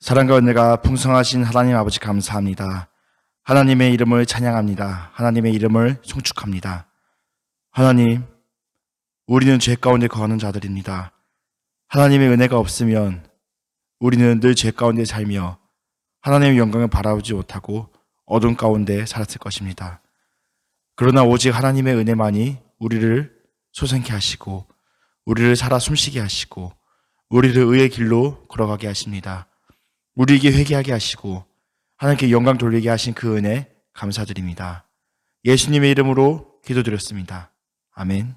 사랑과 은혜가 풍성하신 하나님 아버지 감사합니다. 하나님의 이름을 찬양합니다. 하나님의 이름을 송축합니다. 하나님, 우리는 죄 가운데 거하는 자들입니다. 하나님의 은혜가 없으면 우리는 늘 죄 가운데 살며 하나님의 영광을 바라보지 못하고 어둠 가운데 살았을 것입니다. 그러나 오직 하나님의 은혜만이 우리를 소생케 하시고 우리를 살아 숨쉬게 하시고 우리를 의의 길로 걸어가게 하십니다. 우리에게 회개하게 하시고 하나님께 영광 돌리게 하신 그 은혜 감사드립니다. 예수님의 이름으로 기도드렸습니다. 아멘.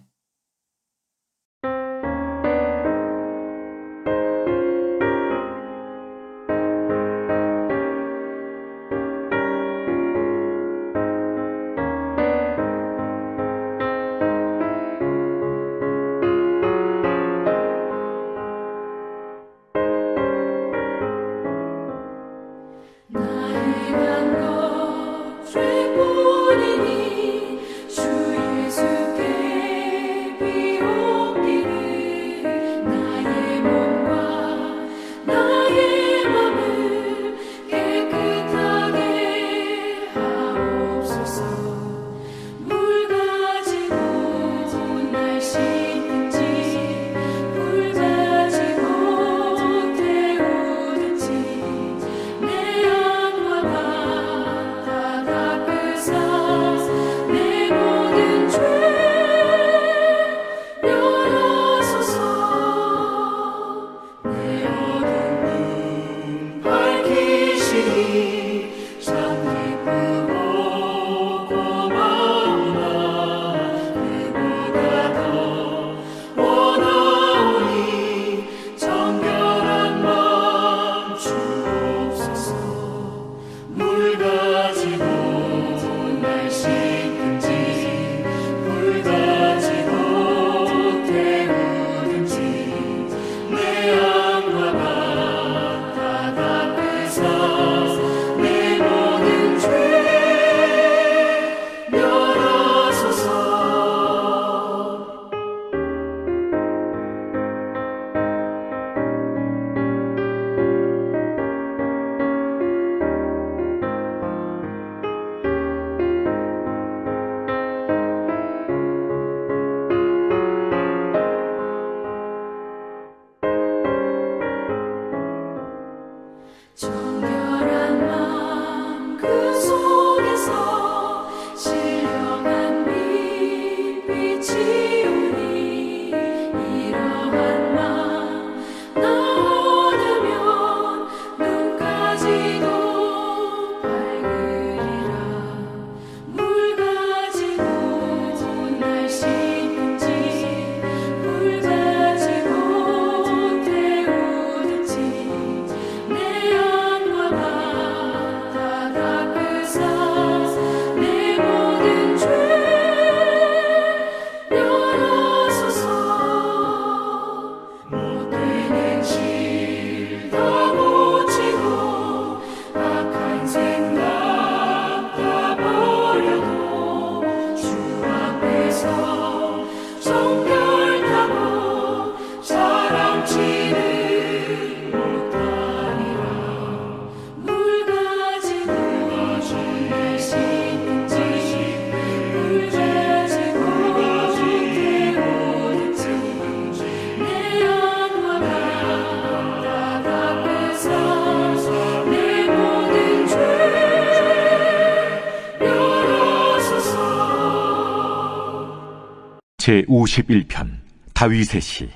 제51편 다윗의 시.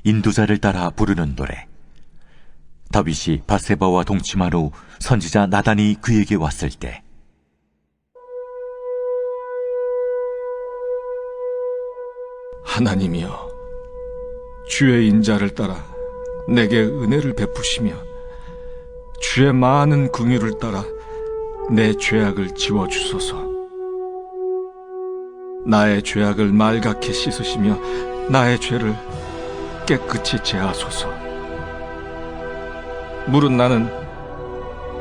인도자를 따라 부르는 노래. 다윗이 밧세바와 동침한 후 선지자 나단이 그에게 왔을 때, 하나님이여, 주의 인자를 따라 내게 은혜를 베푸시며 주의 많은 긍휼을 따라 내 죄악을 지워주소서. 나의 죄악을 말갛게 씻으시며 나의 죄를 깨끗이 제하소서. 물은 나는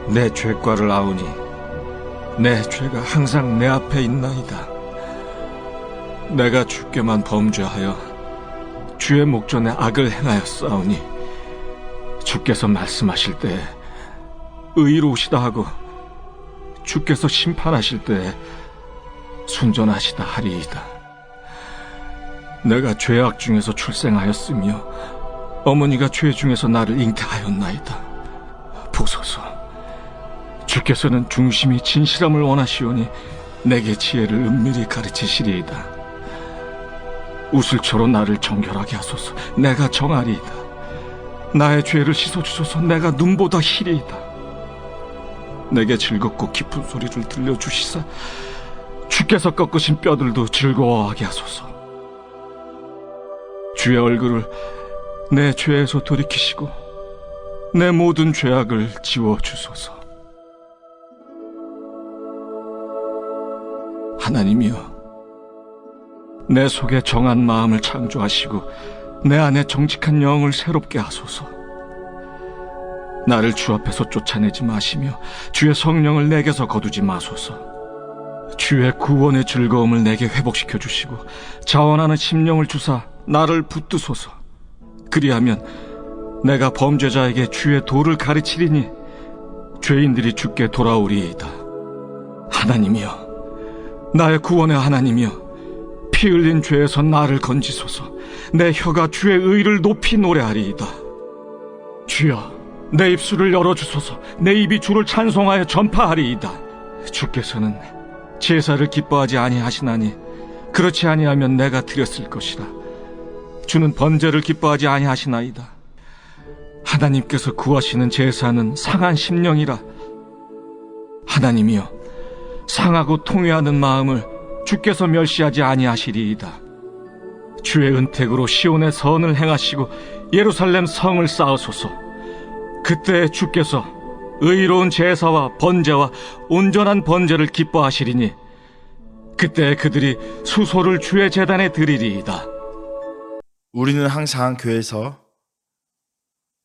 내 죄과를 아우니 내 죄가 항상 내 앞에 있나이다. 내가 주께만 범죄하여 주의 목전에 악을 행하였사오니 주께서 말씀하실 때 의로우시다 하고 주께서 심판하실 때 순전하시다 하리이다. 내가 죄악 중에서 출생하였으며 어머니가 죄 중에서 나를 잉태하였나이다. 보소서, 주께서는 중심이 진실함을 원하시오니 내게 지혜를 은밀히 가르치시리이다. 우슬초로 나를 정결하게 하소서. 내가 정하리이다. 나의 죄를 씻어주소서. 내가 눈보다 희리이다. 내게 즐겁고 깊은 소리를 들려주시사 주께서 꺾으신 뼈들도 즐거워하게 하소서. 주의 얼굴을 내 죄에서 돌이키시고 내 모든 죄악을 지워주소서. 하나님이여, 내 속에 정한 마음을 창조하시고 내 안에 정직한 영을 새롭게 하소서. 나를 주 앞에서 쫓아내지 마시며 주의 성령을 내게서 거두지 마소서. 주의 구원의 즐거움을 내게 회복시켜 주시고 자원하는 심령을 주사 나를 붙드소서. 그리하면 내가 범죄자에게 주의 도를 가르치리니 죄인들이 주께 돌아오리이다. 하나님이여, 나의 구원의 하나님이여, 피 흘린 죄에서 나를 건지소서. 내 혀가 주의 의를 높이 노래하리이다. 주여, 내 입술을 열어주소서. 내 입이 주를 찬송하여 전파하리이다. 주께서는 제사를 기뻐하지 아니하시나니 그렇지 아니하면 내가 드렸을 것이라. 주는 번제를 기뻐하지 아니하시나이다. 하나님께서 구하시는 제사는 상한 심령이라. 하나님이여, 상하고 통회하는 마음을 주께서 멸시하지 아니하시리이다. 주의 은택으로 시온의 선을 행하시고 예루살렘 성을 쌓으소서. 그때 주께서 의로운 제사와 번제와 온전한 번제를 기뻐하시리니 그때 그들이 수소를 주의 제단에 드리리이다. 우리는 항상 교회에서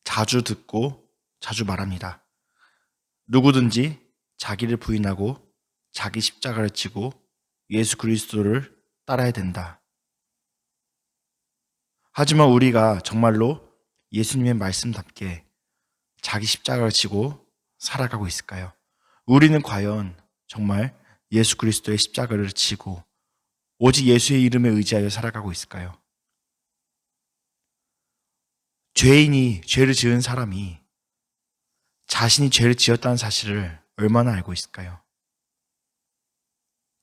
자주 듣고 자주 말합니다. 누구든지 자기를 부인하고 자기 십자가를 지고 예수 그리스도를 따라야 된다. 하지만 우리가 정말로 예수님의 말씀답게 자기 십자가를 지고 살아가고 있을까요? 우리는 과연 정말 예수 그리스도의 십자가를 지고 오직 예수의 이름에 의지하여 살아가고 있을까요? 죄인이, 죄를 지은 사람이 자신이 죄를 지었다는 사실을 얼마나 알고 있을까요?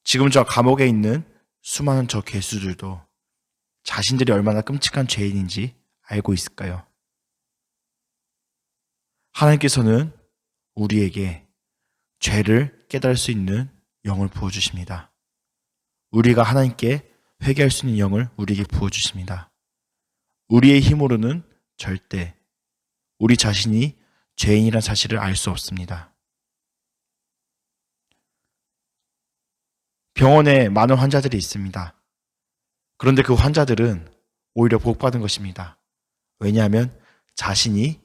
지금 저 감옥에 있는 수많은 저 괴수들도 자신들이 얼마나 끔찍한 죄인인지 알고 있을까요? 하나님께서는 우리에게 죄를 깨달을 수 있는 영을 부어주십니다. 우리가 하나님께 회개할 수 있는 영을 우리에게 부어주십니다. 우리의 힘으로는 절대 우리 자신이 죄인이란 사실을 알 수 없습니다. 병원에 많은 환자들이 있습니다. 그런데 그 환자들은 오히려 복받은 것입니다. 왜냐하면 자신이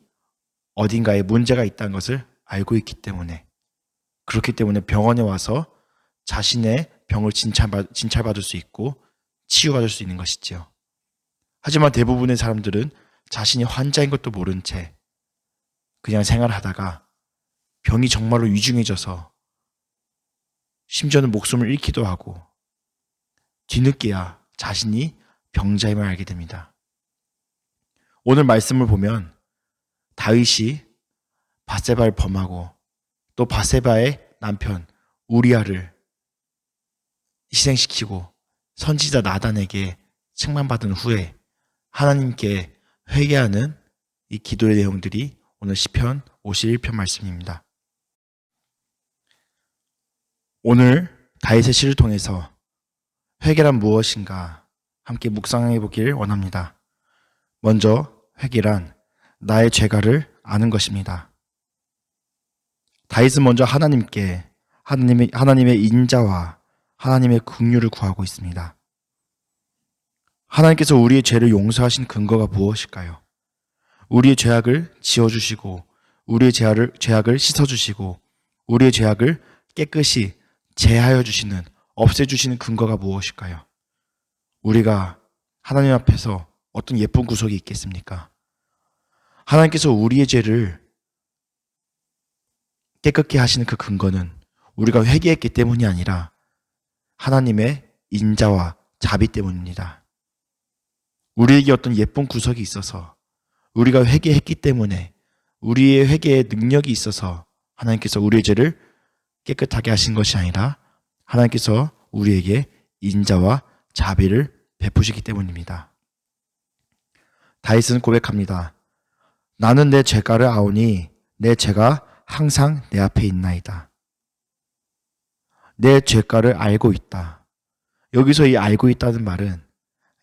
어딘가에 문제가 있다는 것을 알고 있기 때문에, 그렇기 때문에 병원에 와서 자신의 병을 진찰받을 수 있고 치유받을 수 있는 것이지요. 하지만 대부분의 사람들은 자신이 환자인 것도 모른 채 그냥 생활하다가 병이 정말로 위중해져서 심지어는 목숨을 잃기도 하고 뒤늦게야 자신이 병자임을 알게 됩니다. 오늘 말씀을 보면 다윗이 밧세바를 범하고 또 밧세바의 남편 우리아를 희생시키고 선지자 나단에게 책망받은 후에 하나님께 회개하는 이 기도의 내용들이 오늘 시편 51편 말씀입니다. 오늘 다윗의 시를 통해서 회개란 무엇인가 함께 묵상해 보길 원합니다. 먼저 회개란 나의 죄가를 아는 것입니다. 다윗은 먼저 하나님의 인자와 하나님의 긍휼을 구하고 있습니다. 하나님께서 우리의 죄를 용서하신 근거가 무엇일까요? 우리의 죄악을 지워주시고 우리의 죄악을 씻어주시고 우리의 죄악을 깨끗이 제하여 주시는, 없애주시는 근거가 무엇일까요? 우리가 하나님 앞에서 어떤 예쁜 구속이 있겠습니까? 하나님께서 우리의 죄를 깨끗게 하시는 그 근거는 우리가 회개했기 때문이 아니라 하나님의 인자와 자비 때문입니다. 우리에게 어떤 예쁜 구석이 있어서 우리가 회개했기 때문에 우리의 회개의 능력이 있어서 하나님께서 우리의 죄를 깨끗하게 하신 것이 아니라 하나님께서 우리에게 인자와 자비를 베푸시기 때문입니다. 다윗은 고백합니다. 나는 내 죄가를 아오니 내 죄가 항상 내 앞에 있나이다. 내 죄가를 알고 있다. 여기서 이 알고 있다는 말은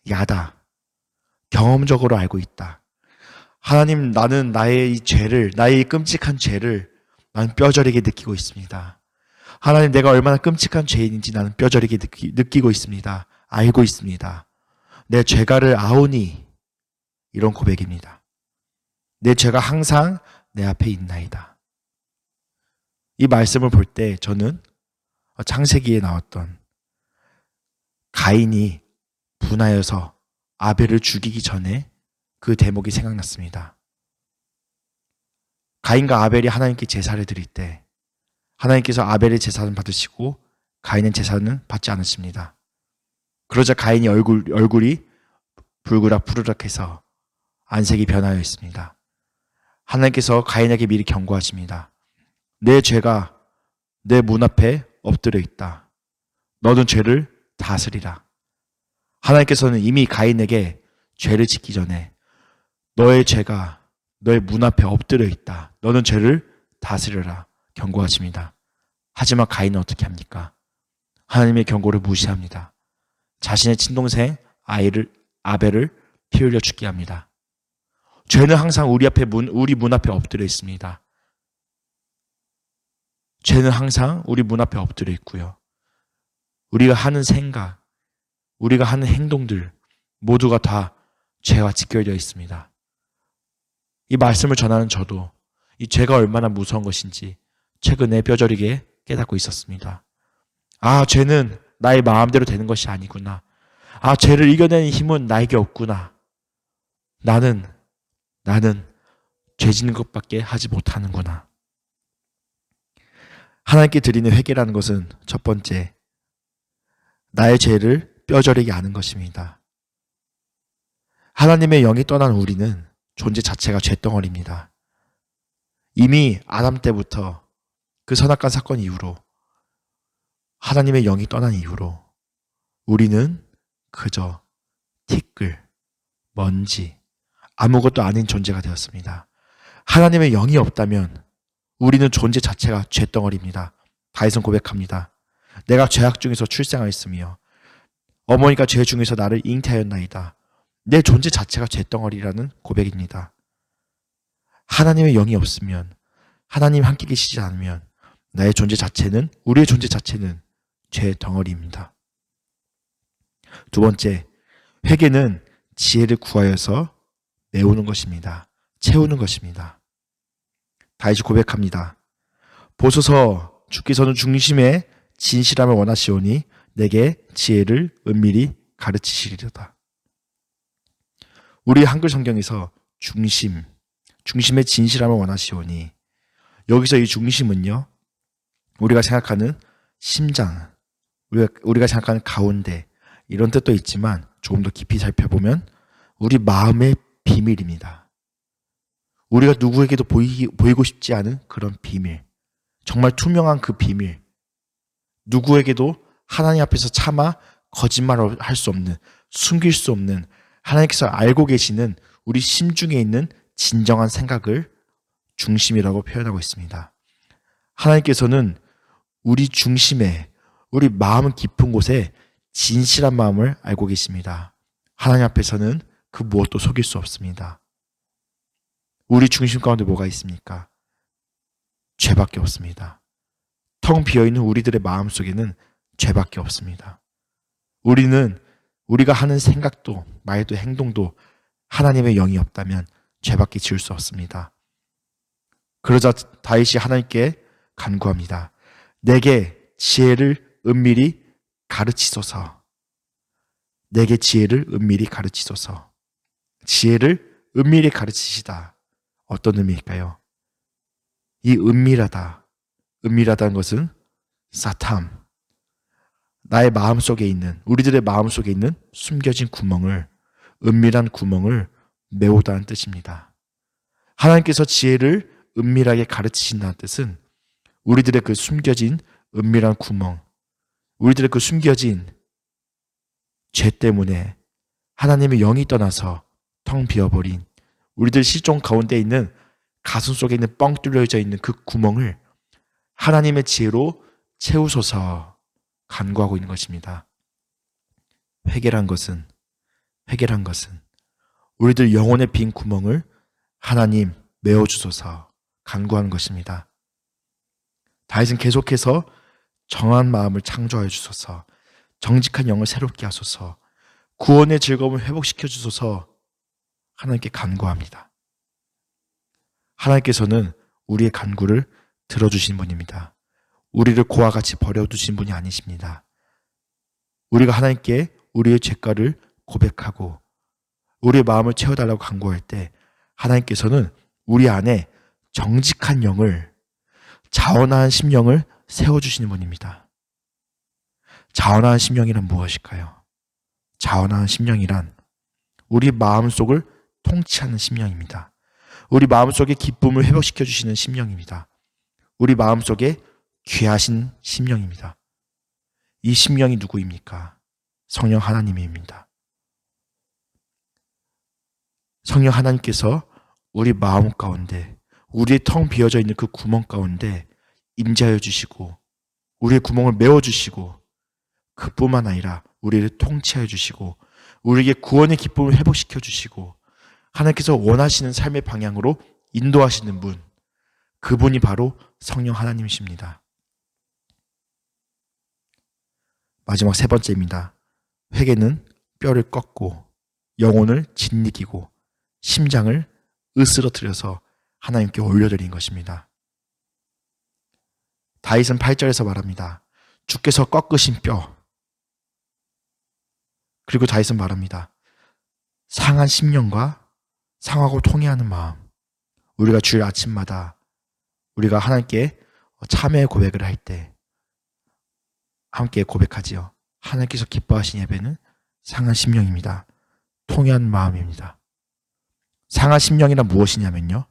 야다. 경험적으로 알고 있다. 하나님, 나는 나의 이 죄를, 나의 이 끔찍한 죄를 나는 뼈저리게 느끼고 있습니다. 하나님, 내가 얼마나 끔찍한 죄인인지 나는 뼈저리게 느끼고 있습니다. 알고 있습니다. 내 죄가를 아오니 이런 고백입니다. 내 죄가 항상 내 앞에 있나이다. 이 말씀을 볼 때 저는 창세기에 나왔던 가인이 분하여서 아벨을 죽이기 전에 그 대목이 생각났습니다. 가인과 아벨이 하나님께 제사를 드릴 때 하나님께서 아벨의 제사는 받으시고 가인의 제사는 받지 않으십니다. 그러자 가인이 얼굴이 불그락부르락해서 안색이 변하여 있습니다. 하나님께서 가인에게 미리 경고하십니다. 내 죄가 내 문 앞에 엎드려 있다. 너는 죄를 다스리라. 하나님께서는 이미 가인에게 죄를 짓기 전에 너의 죄가 너의 문 앞에 엎드려 있다. 너는 죄를 다스려라. 경고하십니다. 하지만 가인은 어떻게 합니까? 하나님의 경고를 무시합니다. 자신의 친동생 아벨을 피 흘려 죽게 합니다. 죄는 항상 우리 문 앞에 엎드려 있습니다. 죄는 항상 우리 문 앞에 엎드려 있고요. 우리가 하는 생각, 우리가 하는 행동들 모두가 다 죄와 직결되어 있습니다. 이 말씀을 전하는 저도 이 죄가 얼마나 무서운 것인지 최근에 뼈저리게 깨닫고 있었습니다. 아, 죄는 나의 마음대로 되는 것이 아니구나. 아, 죄를 이겨내는 힘은 나에게 없구나. 나는 죄 짓는 것밖에 하지 못하는구나. 하나님께 드리는 회개라는 것은 첫 번째, 나의 죄를 뼈저리게 아는 것입니다. 하나님의 영이 떠난 우리는 존재 자체가 죄덩어리입니다. 이미 아담 때부터 그 선악관 사건 이후로 하나님의 영이 떠난 이후로 우리는 그저 티끌, 먼지, 아무것도 아닌 존재가 되었습니다. 하나님의 영이 없다면 우리는 존재 자체가 죄덩어리입니다. 다윗은 고백합니다. 내가 죄악 중에서 출생하였으며 어머니가 죄 중에서 나를 잉태하였나이다. 내 존재 자체가 죄덩어리라는 고백입니다. 하나님의 영이 없으면, 하나님 함께 계시지 않으면 나의 존재 자체는, 우리의 존재 자체는 죄덩어리입니다. 두 번째, 회개는 지혜를 구하여서 메우는 것입니다. 채우는 것입니다. 다윗이 고백합니다. 보소서, 주께서는 중심에 진실함을 원하시오니 내게 지혜를 은밀히 가르치시리로다. 우리 한글 성경에서 중심의 진실함을 원하시오니, 여기서 이 중심은요, 우리가 생각하는 심장, 우리가 생각하는 가운데, 이런 뜻도 있지만 조금 더 깊이 살펴보면 우리 마음의 비밀입니다. 우리가 누구에게도 보이고 싶지 않은 그런 비밀, 정말 투명한 그 비밀, 누구에게도 하나님 앞에서 차마 거짓말을 할 수 없는, 숨길 수 없는, 하나님께서 알고 계시는 우리 심중에 있는 진정한 생각을 중심이라고 표현하고 있습니다. 하나님께서는 우리 중심에, 우리 마음 깊은 곳에 진실한 마음을 알고 계십니다. 하나님 앞에서는 그 무엇도 속일 수 없습니다. 우리 중심 가운데 뭐가 있습니까? 죄밖에 없습니다. 텅 비어있는 우리들의 마음 속에는 죄밖에 없습니다. 우리가 하는 생각도 말도 행동도 하나님의 영이 없다면 죄밖에 지을 수 없습니다. 그러자 다윗이 하나님께 간구합니다. 내게 지혜를 은밀히 가르치소서. 내게 지혜를 은밀히 가르치소서. 지혜를 은밀히 가르치시다. 어떤 의미일까요? 이 은밀하다, 은밀하다는 것은 사탐, 나의 마음속에 있는, 우리들의 마음속에 있는 숨겨진 구멍을, 은밀한 구멍을 메우다는 뜻입니다. 하나님께서 지혜를 은밀하게 가르치신다는 뜻은 우리들의 그 숨겨진 은밀한 구멍, 우리들의 그 숨겨진 죄 때문에 하나님의 영이 떠나서 텅 비어버린 우리들 실종 가운데 있는 가슴 속에 있는 뻥 뚫려져 있는 그 구멍을 하나님의 지혜로 채우소서 간구하고 있는 것입니다. 회개란 것은 우리들 영혼의 빈 구멍을 하나님 메워주소서 간구하는 것입니다. 다윗은 계속해서 정한 마음을 창조하여 주소서, 정직한 영을 새롭게 하소서, 구원의 즐거움을 회복시켜 주소서 하나님께 간구합니다. 하나님께서는 우리의 간구를 들어주신 분입니다. 우리를 고와 같이 버려두신 분이 아니십니다. 우리가 하나님께 우리의 죄가를 고백하고 우리의 마음을 채워달라고 간구할 때 하나님께서는 우리 안에 정직한 영을, 자원한 심령을 세워주시는 분입니다. 자원한 심령이란 무엇일까요? 자원한 심령이란 우리 마음속을 통치하는 심령입니다. 우리 마음속의 기쁨을 회복시켜 주시는 심령입니다. 우리 마음속에 귀하신 심령입니다. 이 심령이 누구입니까? 성령 하나님입니다. 성령 하나님께서 우리 마음 가운데, 우리의 텅 비어져 있는 그 구멍 가운데 임재하여 주시고 우리의 구멍을 메워주시고 그뿐만 아니라 우리를 통치하여 주시고 우리에게 구원의 기쁨을 회복시켜 주시고 하나님께서 원하시는 삶의 방향으로 인도하시는 분, 그분이 바로 성령 하나님이십니다. 마지막 세 번째입니다. 회개는 뼈를 꺾고 영혼을 짓이기고 심장을 으스러뜨려서 하나님께 올려드린 것입니다. 다윗은 8절에서 말합니다. 주께서 꺾으신 뼈. 그리고 다윗은 말합니다. 상한 심령과 상하고 통회하는 마음. 우리가 주일 아침마다 우리가 하나님께 참회의 고백을 할 때 함께 고백하지요. 하나님께서 기뻐하신 예배는 상한 심령입니다. 통회한 마음입니다. 상한 심령이란 무엇이냐면요.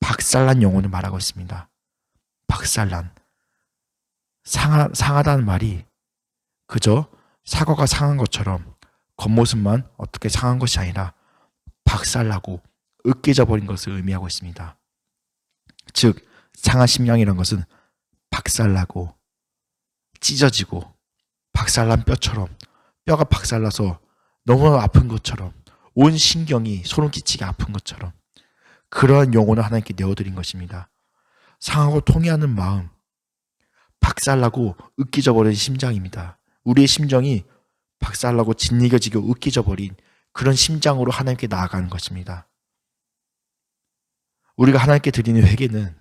박살난 영혼을 말하고 있습니다. 박살난. 상하다는 말이 그저 사과가 상한 것처럼 겉모습만 어떻게 상한 것이 아니라 박살나고 으깨져 버린 것을 의미하고 있습니다. 즉 상한 심령이란 것은 박살나고 찢어지고 박살난 뼈처럼, 뼈가 박살나서 너무 아픈 것처럼, 온 신경이 소름 끼치게 아픈 것처럼 그러한 영혼을 하나님께 내어드린 것입니다. 상하고 통회하는 마음, 박살나고 으깨져 버린 심장입니다. 우리의 심정이 박살나고 짓이겨지고 으깨져 버린 그런 심장으로 하나님께 나아가는 것입니다. 우리가 하나님께 드리는 회개는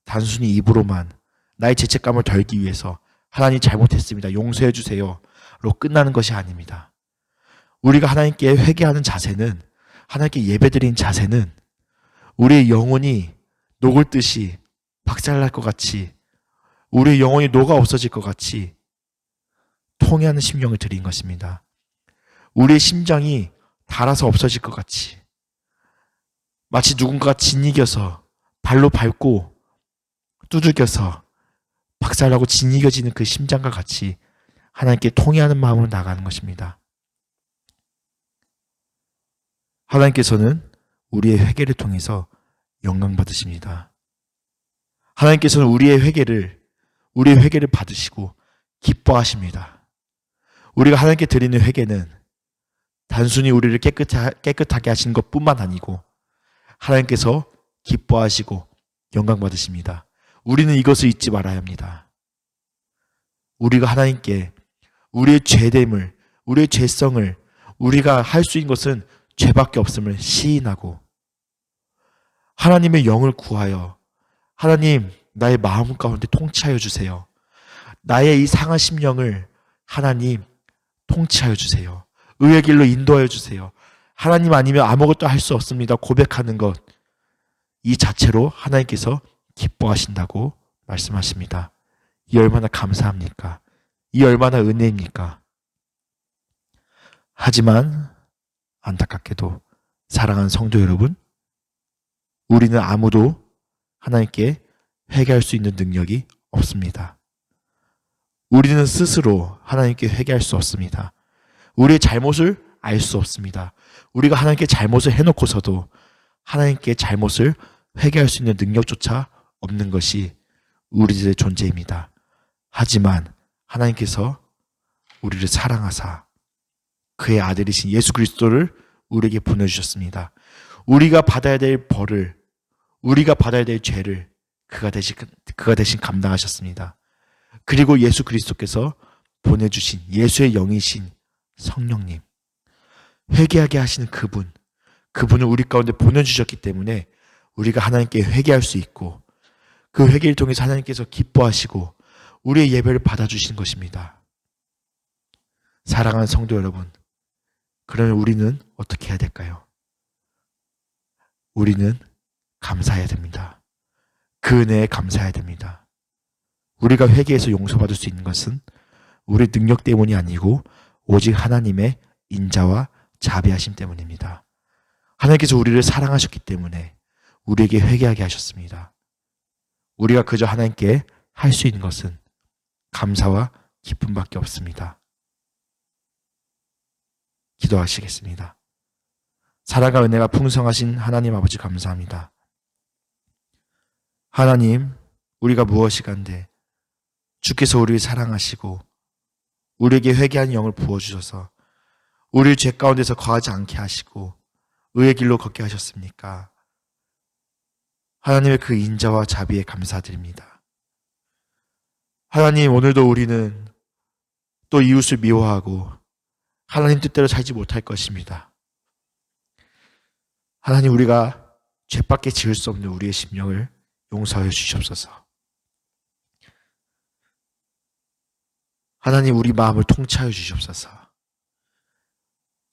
단순히 입으로만 나의 죄책감을 덜기 위해서 하나님 잘못했습니다, 용서해 주세요 로 끝나는 것이 아닙니다. 우리가 하나님께 회개하는 자세는, 하나님께 예배드린 자세는 우리의 영혼이 녹을 듯이 박살날 것 같이, 우리의 영혼이 녹아 없어질 것 같이 통회하는 심령을 드린 것입니다. 우리의 심장이 닳아서 없어질 것 같이, 마치 누군가가 짓이겨서 발로 밟고 두들겨서 박살나고 짓이겨지는 그 심장과 같이 하나님께 통회하는 마음으로 나가는 것입니다. 하나님께서는 우리의 회개를 통해서 영광 받으십니다. 하나님께서는 우리의 회개를 받으시고 기뻐하십니다. 우리가 하나님께 드리는 회개는 단순히 우리를 깨끗하게 하시는 것뿐만 아니고 하나님께서 기뻐하시고 영광 받으십니다. 우리는 이것을 잊지 말아야 합니다. 우리가 하나님께 우리의 죄됨을, 우리의 죄성을, 우리가 할 수 있는 것은 죄밖에 없음을 시인하고 하나님의 영을 구하여 하나님 나의 마음 가운데 통치하여 주세요. 나의 이 상한 심령을 하나님 통치하여 주세요. 의의 길로 인도하여 주세요. 하나님 아니면 아무것도 할 수 없습니다 고백하는 것, 이 자체로 하나님께서 기뻐하신다고 말씀하십니다. 이 얼마나 감사합니까? 이 얼마나 은혜입니까? 하지만 안타깝게도 사랑하는 성도 여러분, 우리는 아무도 하나님께 회개할 수 있는 능력이 없습니다. 우리는 스스로 하나님께 회개할 수 없습니다. 우리의 잘못을 알 수 없습니다. 우리가 하나님께 잘못을 해놓고서도 하나님께 잘못을 회개할 수 있는 능력조차 없는 것이 우리들의 존재입니다. 하지만 하나님께서 우리를 사랑하사 그의 아들이신 예수 그리스도를 우리에게 보내주셨습니다. 우리가 받아야 될 벌을, 우리가 받아야 될 죄를 그가 대신 감당하셨습니다. 그리고 예수 그리스도께서 보내주신 예수의 영이신 성령님, 회개하게 하시는 그분을 우리 가운데 보내주셨기 때문에 우리가 하나님께 회개할 수 있고 그 회개를 통해서 하나님께서 기뻐하시고 우리의 예배를 받아주신 것입니다. 사랑하는 성도 여러분, 그러면 우리는 어떻게 해야 될까요? 우리는 감사해야 됩니다. 그 은혜에 감사해야 됩니다. 우리가 회개해서 용서받을 수 있는 것은 우리 능력 때문이 아니고 오직 하나님의 인자와 자비하심 때문입니다. 하나님께서 우리를 사랑하셨기 때문에 우리에게 회개하게 하셨습니다. 우리가 그저 하나님께 할 수 있는 것은 감사와 기쁨밖에 없습니다. 기도하시겠습니다. 사랑과 은혜가 풍성하신 하나님 아버지 감사합니다. 하나님, 우리가 무엇이간데 주께서 우리를 사랑하시고 우리에게 회개한 영을 부어주셔서 우리를 죄 가운데서 거하지 않게 하시고 의의 길로 걷게 하셨습니까? 하나님의 그 인자와 자비에 감사드립니다. 하나님, 오늘도 우리는 또 이웃을 미워하고 하나님 뜻대로 살지 못할 것입니다. 하나님, 우리가 죄밖에 지을 수 없는 우리의 심령을 용서하여 주시옵소서. 하나님, 우리 마음을 통치하여 주시옵소서.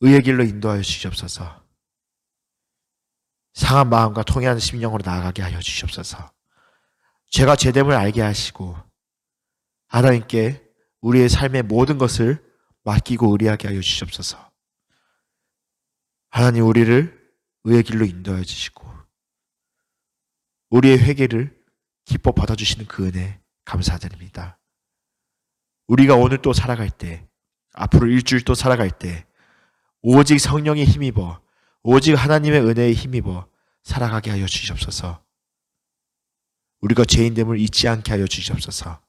의의 길로 인도하여 주시옵소서. 상한 마음과 통해하는 심령으로 나아가게 하여 주시옵소서. 죄가 죄됨을 알게 하시고 하나님께 우리의 삶의 모든 것을 맡기고 의리하게 하여 주시옵소서. 하나님, 우리를 의의 길로 인도하여 주시고 우리의 회개를 기뻐 받아주시는 그 은혜 감사드립니다. 우리가 오늘 또 살아갈 때, 앞으로 일주일 또 살아갈 때 오직 성령에 힘입어, 오직 하나님의 은혜에 힘입어 살아가게 하여 주시옵소서. 우리가 죄인됨을 잊지 않게 하여 주시옵소서.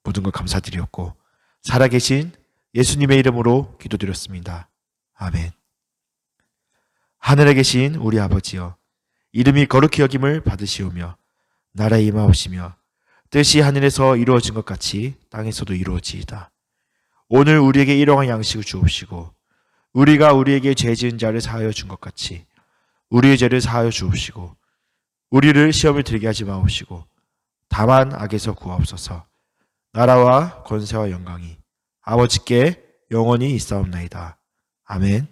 모든 것 감사드리옵고 살아계신 예수님의 이름으로 기도드렸습니다. 아멘. 하늘에 계신 우리 아버지여, 이름이 거룩히 여김을 받으시오며 나라에 임하옵시며 뜻이 하늘에서 이루어진 것 같이 땅에서도 이루어지이다. 오늘 우리에게 일용할 양식을 주옵시고 우리가 우리에게 죄 지은 자를 사하여 준 것 같이 우리의 죄를 사하여 주옵시고 우리를 시험을 들게 하지 마옵시고 다만 악에서 구하옵소서. 나라와 권세와 영광이 아버지께 영원히 있사옵나이다. 아멘.